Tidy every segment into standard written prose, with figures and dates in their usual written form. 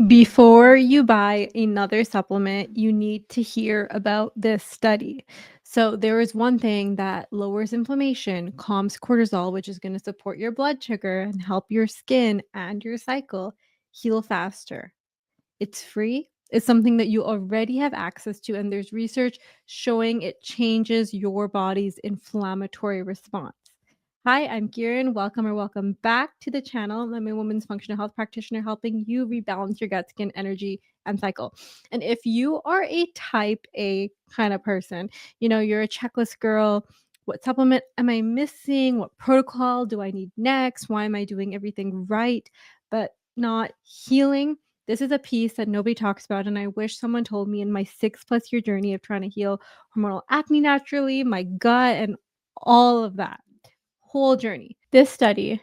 Before you buy another supplement, you need to hear about this study. So, there is one thing that lowers inflammation, calms cortisol, which is going to support your blood sugar and help your skin and your cycle heal faster. It's free. It's something that you already have access to, and there's research showing it changes your body's inflammatory response. Hi, I'm Kieran. Welcome back to the channel. I'm a women's functional health practitioner helping you rebalance your gut, skin, energy, and cycle. And if you are a type A kind of person, you're a checklist girl. What supplement am I missing? What protocol do I need next? Why am I doing everything right, but not healing? This is a piece that nobody talks about, and I wish someone told me in my 6+ year journey of trying to heal hormonal acne naturally, my gut, and all of that whole journey. This study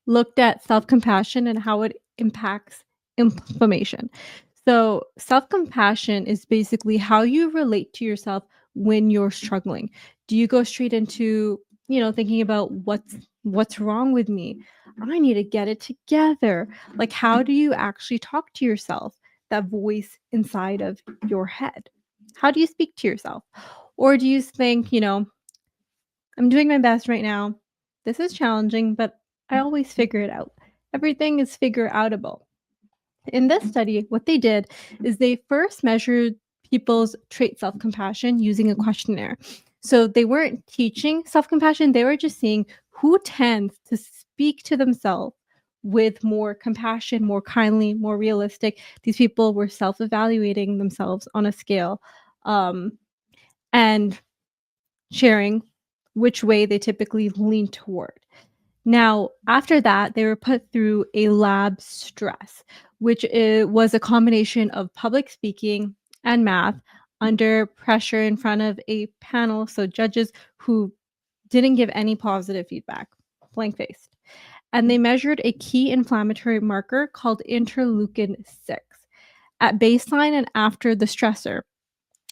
looked at self compassion and how it impacts inflammation. So, self compassion is basically how you relate to yourself when you're struggling. Do you go straight into, thinking about what's wrong with me? I need to get it together. Like, how do you actually talk to yourself? That voice inside of your head. How do you speak to yourself? Or do you think, I'm doing my best right now. This is challenging, but I always figure it out. Everything is figure outable. In this study, what they did is they first measured people's trait self compassion using a questionnaire. So they weren't teaching self compassion, they were just seeing who tends to speak to themselves with more compassion, more kindly, more realistic. These people were self evaluating themselves on a scale. And sharing which way they typically lean toward. Now, after that, they were put through a lab stress, which was a combination of public speaking and math under pressure in front of a panel. So, judges who didn't give any positive feedback, blank faced. And they measured a key inflammatory marker called interleukin 6 at baseline and after the stressor.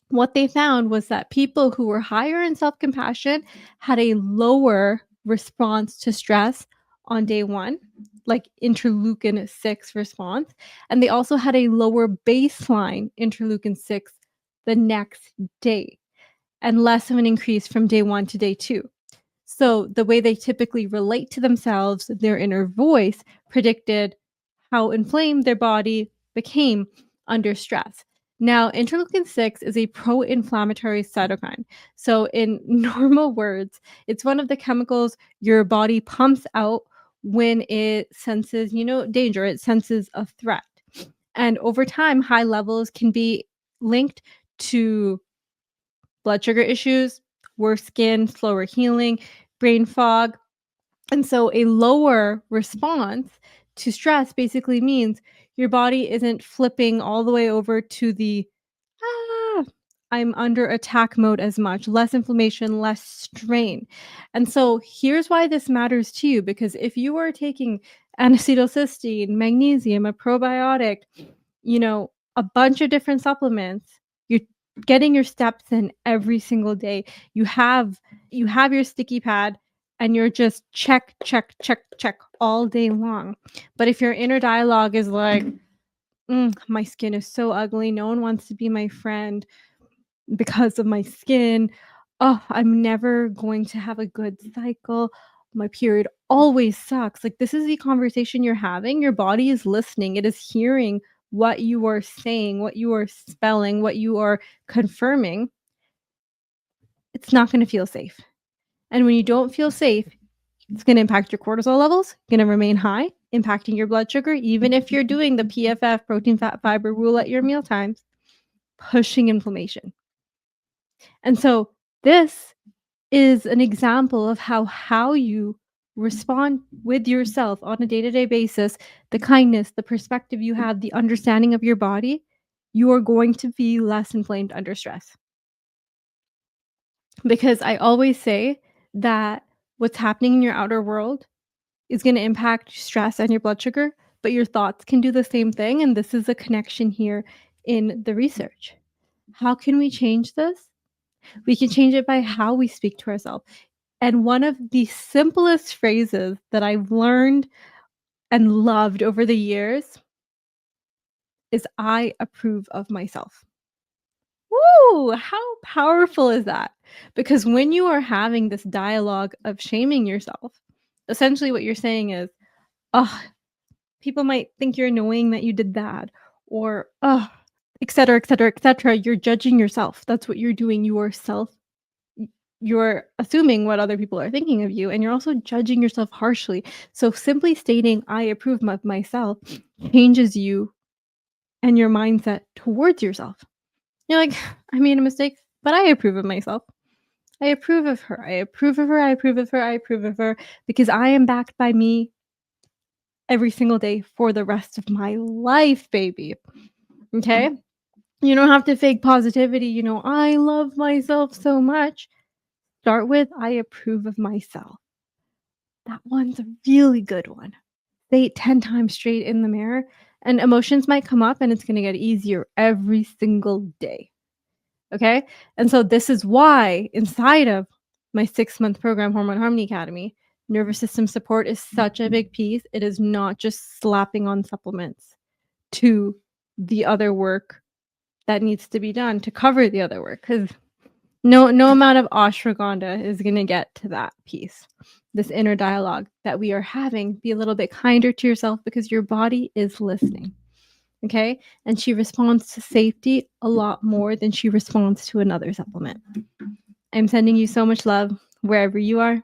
What they found was that people who were higher in self compassion had a lower response to stress on day one, like interleukin 6 response. And they also had a lower baseline interleukin 6 the next day and less of an increase from day one to day two. So the way they typically relate to themselves, their inner voice, predicted how inflamed their body became under stress. Now, interleukin 6 is a pro inflammatory cytokine. So, in normal words, it's one of the chemicals your body pumps out when it senses, danger, it senses a threat. And over time, high levels can be linked to blood sugar issues, worse skin, slower healing, brain fog. And so a lower response to stress basically means your body isn't flipping all the way over to the ah, I'm under attack mode as much, less inflammation, less strain. And so here's why this matters to you, because if you are taking N-acetylcysteine, magnesium, a probiotic, a bunch of different supplements, you're getting your steps in every single day. You have your sticky pad and you're just check, check, check, check all day long. But if your inner dialogue is like, my skin is so ugly, no one wants to be my friend because of my skin. Oh, I'm never going to have a good cycle. My period always sucks. Like, this is the conversation you're having. Your body is listening, it is hearing what you are saying, what you are spelling, what you are confirming. It's not going to feel safe. And when you don't feel safe, it's going to impact your cortisol levels, going to remain high, impacting your blood sugar, even if you're doing the PFF, protein, fat, fiber rule at your meal times, pushing inflammation. And so this is an example of how you respond with yourself on a day-to-day basis, the kindness, the perspective you have, the understanding of your body, you are going to be less inflamed under stress. Because I always say that what's happening in your outer world is going to impact stress and your blood sugar, but your thoughts can do the same thing. And this is a connection here in the research. How can we change this? We can change it by how we speak to ourselves. And one of the simplest phrases that I've learned and loved over the years is I approve of myself. Woo! How powerful is that? Because when you are having this dialogue of shaming yourself, essentially what you're saying is, "Oh, people might think you're annoying that you did that," or, "Oh," et cetera, et cetera, et cetera. You're judging yourself. That's what you're doing. Y you're assuming what other people are thinking of you, and you're also judging yourself harshly. So simply stating, "I approve of myself," changes you and your mindset towards yourself. You're like, "I made a mistake, but I approve of myself. I approve of her. I approve of her. I approve of her. I approve of her because I am backed by me every single day for the rest of my life, baby." Okay? You don't have to fake positivity, "I love myself so much." Start with, "I approve of myself." That one's a really good one. Say it 10 times straight in the mirror, and emotions might come up, and it's gonna get easier every single day. Okay? And so this is why inside of my 6-month program, Hormone Harmony Academy, nervous system support is such a big piece. It is not just slapping on supplements to the other work that needs to be done to cover the other work, because no amount of ashwagandha is gonna get to that piece. This inner dialogue that we are having, be a little bit kinder to yourself because your body is listening. Okay? And she responds to safety a lot more than she responds to another supplement. I'm sending you so much love wherever you are.